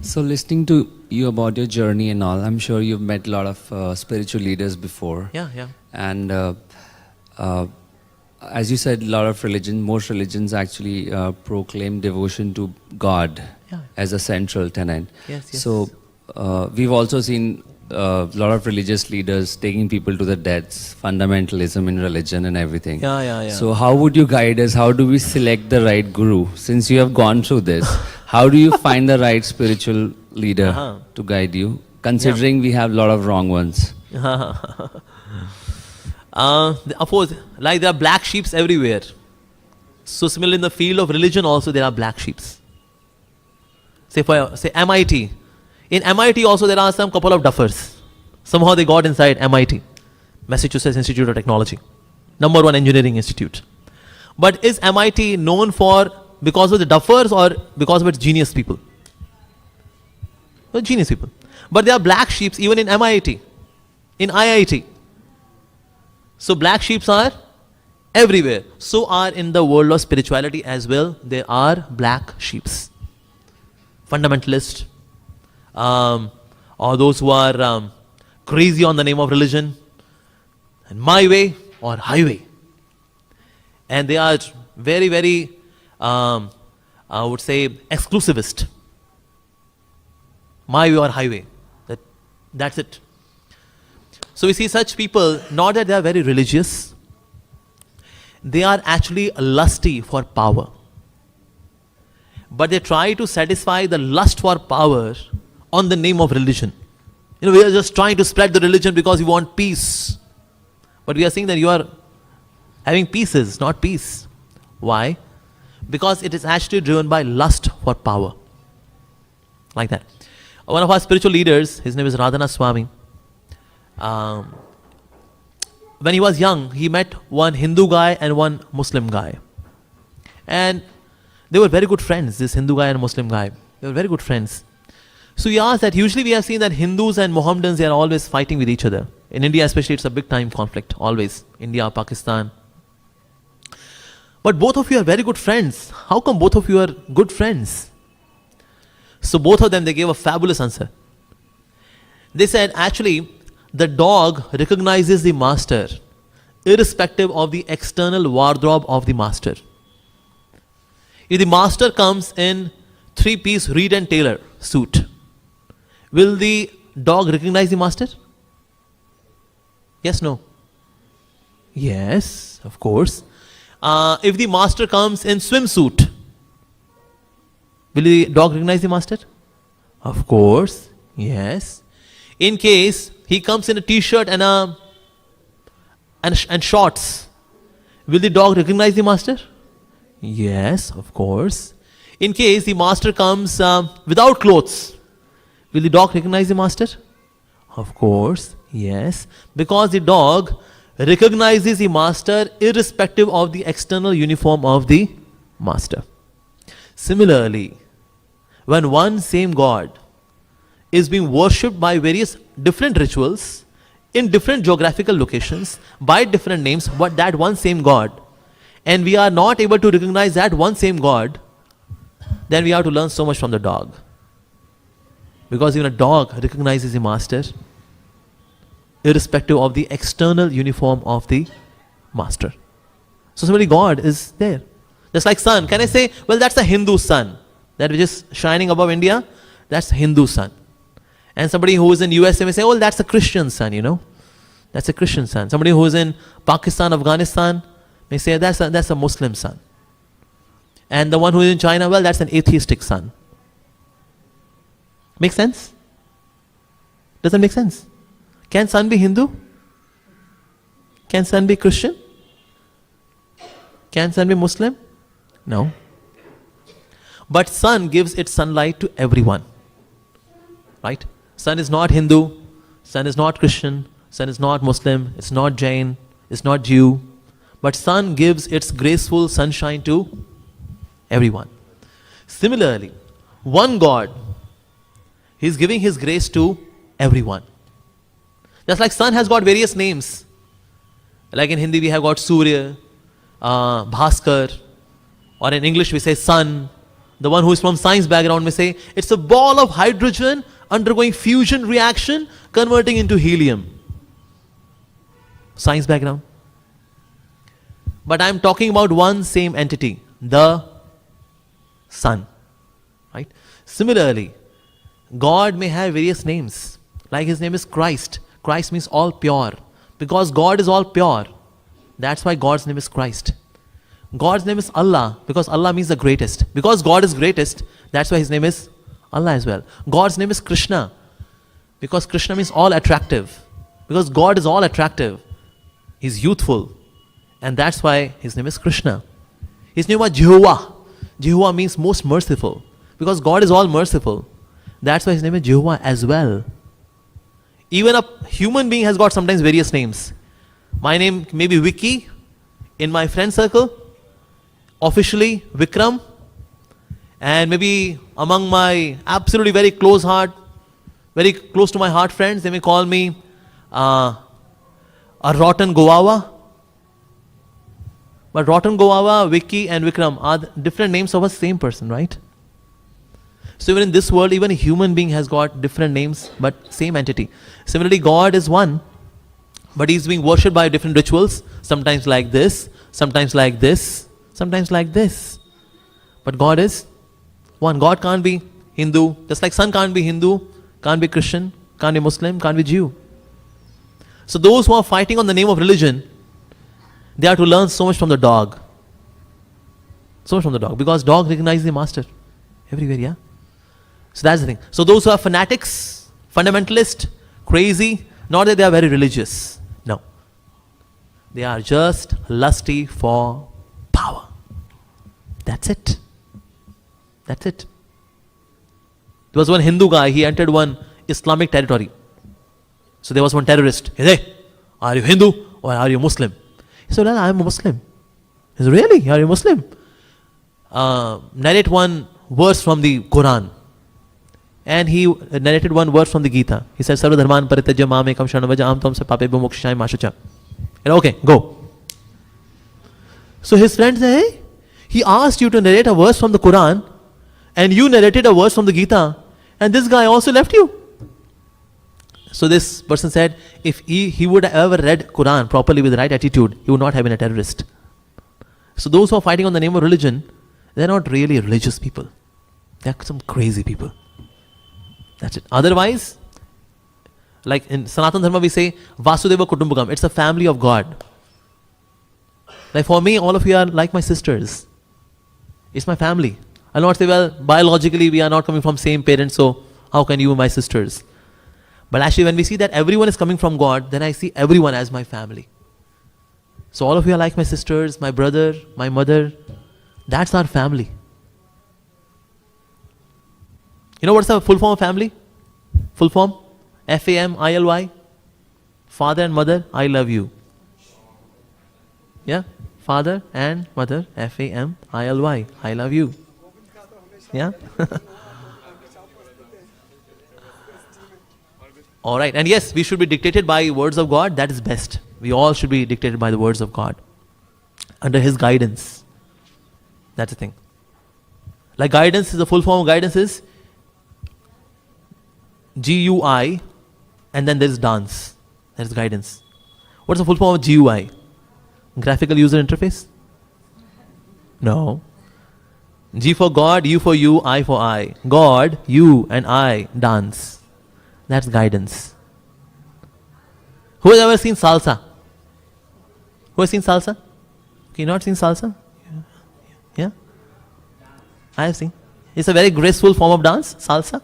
So listening to you about your journey and all, I'm sure you've met a lot of spiritual leaders before. Yeah. And as you said, a lot of most religions actually proclaim devotion to God as a central tenet. Yes. So we've also seen a lot of religious leaders taking people to the depths, fundamentalism in religion and everything. Yeah. So how would you guide us? How do we select the right guru? Since you have gone through this, how do you find the right spiritual leader to guide you? Considering we have a lot of wrong ones. Of course, like there are black sheeps everywhere. So similarly in the field of religion also there are black sheeps. Say MIT. In MIT also there are some couple of duffers. Somehow they got inside MIT, Massachusetts Institute of Technology, #1 engineering institute. But is MIT known for because of the duffers or because of its genius people? Well, genius people. But there are black sheeps even in MIT, in IIT. So black sheeps are everywhere. So are in the world of spirituality as well. There are black sheeps. Fundamentalists, or those who are crazy on the name of religion, and my way or highway. And they are very, very, I would say, exclusivist. My way or highway. That's it. So we see such people, not that they are very religious, they are actually lusty for power. But they try to satisfy the lust for power on the name of religion. We are just trying to spread the religion because we want peace. But we are saying that you are having pieces, not peace. Why? Because it is actually driven by lust for power. Like that. One of our spiritual leaders, his name is Radhana Swami. When he was young, he met one Hindu guy and one Muslim guy. And they were very good friends, this Hindu guy and Muslim guy. They were very good friends. So he asked that usually we have seen that Hindus and Mohammedans, they are always fighting with each other. In India especially, it's a big time conflict, always. India, Pakistan. But both of you are very good friends. How come both of you are good friends? So both of them, they gave a fabulous answer. They said, actually, the dog recognizes the master irrespective of the external wardrobe of the master. If the master comes in 3-piece Reed and Taylor suit, will the dog recognize the master? Yes, no? Yes, of course. If the master comes in swimsuit, will the dog recognize the master? Of course, yes. In case he comes in a t-shirt and shorts, will the dog recognize the master? Yes, of course. In case the master comes without clothes, will the dog recognize the master? Of course, yes. Because the dog recognizes the master irrespective of the external uniform of the master. Similarly, when one same God is being worshipped by various different rituals in different geographical locations by different names, but that one same God, and we are not able to recognize that one same God, then we have to learn so much from the dog. Because even a dog recognizes the master irrespective of the external uniform of the master. So similarly, God is there. Just like sun. Can I say, well, that's a Hindu sun, that which is shining above India? That's a Hindu sun. And somebody who is in USA may say, oh, that's a Christian sun, That's a Christian sun. Somebody who is in Pakistan, Afghanistan may say, that's a Muslim sun. And the one who is in China, well, that's an atheistic sun. Make sense? Doesn't make sense. Can sun be Hindu? Can sun be Christian? Can sun be Muslim? No. But sun gives its sunlight to everyone. Right? Sun is not Hindu, sun is not Christian, sun is not Muslim, it's not Jain, it's not Jew. But sun gives its graceful sunshine to everyone. Similarly, one God, He is giving His grace to everyone. Just like sun has got various names. Like in Hindi we have got Surya, Bhaskar, or in English we say sun, The one who is from science background may say, it's a ball of hydrogen undergoing fusion reaction, converting into helium. Science background. But I am talking about one same entity, the Sun. Right? Similarly, God may have various names. Like his name is Christ. Christ means all pure. Because God is all pure. That's why God's name is Christ. God's name is Allah, because Allah means the greatest. Because God is greatest, that's why his name is Allah as well. God's name is Krishna, because Krishna means all attractive. Because God is all attractive. He's youthful. And that's why his name is Krishna. His name was Jehovah. Jehovah means most merciful. Because God is all merciful. That's why his name is Jehovah as well. Even a human being has got sometimes various names. My name may be Vicky. In my friend circle, officially Vikram. And maybe among my absolutely very close to my heart friends, they may call me a rotten guava. But rotten guava, Vicky and Vikram are different names of a same person, right? So even in this world, even a human being has got different names, but same entity. Similarly, God is one, but he's being worshipped by different rituals, sometimes like this, sometimes like this, sometimes like this. But God is one. God can't be Hindu, just like Sun can't be Hindu, can't be Christian, can't be Muslim, can't be Jew. So those who are fighting on the name of religion, they are to learn so much from the dog. So much from the dog, because dog recognizes the master everywhere, yeah? So that's the thing. So those who are fanatics, fundamentalist, crazy, not that they are very religious. No. They are just lusty for power. That's it. That's it. There was one Hindu guy, he entered one Islamic territory. So there was one terrorist. He said, hey, are you Hindu or are you Muslim? He said, well, I am a Muslim. He said, really? Are you Muslim? Narrate one verse from the Quran. And he narrated one verse from the Gita. He said, Sarva dharman paritajya mamekam sharanam tam se papebhyo mokshaya mashacha. And okay, go. So his friend said, hey, he asked you to narrate a verse from the Quran, and you narrated a verse from the Gita, and this guy also left you. So this person said, if he would have ever read Quran properly with the right attitude, he would not have been a terrorist. So those who are fighting on the name of religion, they're not really religious people. They're some crazy people. That's it. Otherwise, like in Sanatana Dharma we say, Vasudeva Kutumbakam. It's a family of God. Like for me, all of you are like my sisters. It's my family. I'll not say, well, biologically we are not coming from same parents, so how can you be my sisters? But actually when we see that everyone is coming from God, then I see everyone as my family. So all of you are like my sisters, my brother, my mother. That's our family. You know what's the full form of family? Full form? Family. Father and mother, I love you. Yeah? Father and mother, Family. I love you. Yeah? Alright, and yes, we should be dictated by words of God. That is best. We all should be dictated by the words of God. Under His guidance. That's the thing. Like guidance is the full form of guidance is GUI, and then there is dance. That is guidance. What's the full form of GUI? Graphical user interface? No. G for God, U for you, I for I. God, you, and I dance. That's guidance. Who has ever seen salsa? Who has seen salsa? Okay, not seen salsa? Yeah? I have seen. It's a very graceful form of dance, salsa.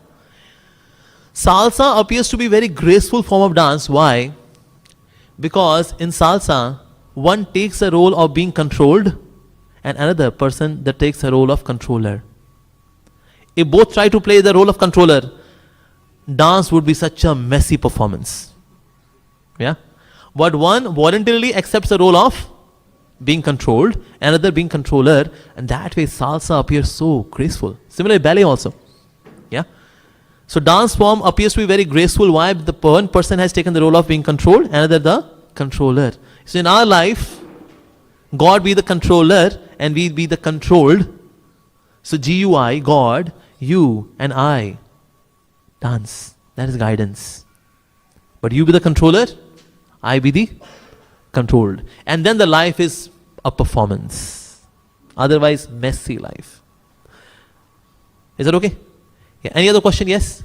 Salsa appears to be very graceful form of dance. Why? Because in salsa, one takes a role of being controlled and another person that takes a role of controller. If both try to play the role of controller, dance would be such a messy performance. Yeah? But one voluntarily accepts the role of being controlled, another being controller, and that way salsa appears so graceful. Similarly, ballet also. Yeah? So dance form appears to be very graceful. Why? The one person has taken the role of being controlled, another the controller. So in our life, God be the controller and we be the controlled. So GUI, God, you and I dance. That is guidance. But you be the controller, I be the controlled. And then the life is a performance. Otherwise, messy life. Is that okay? Yeah. Any other question? Yes?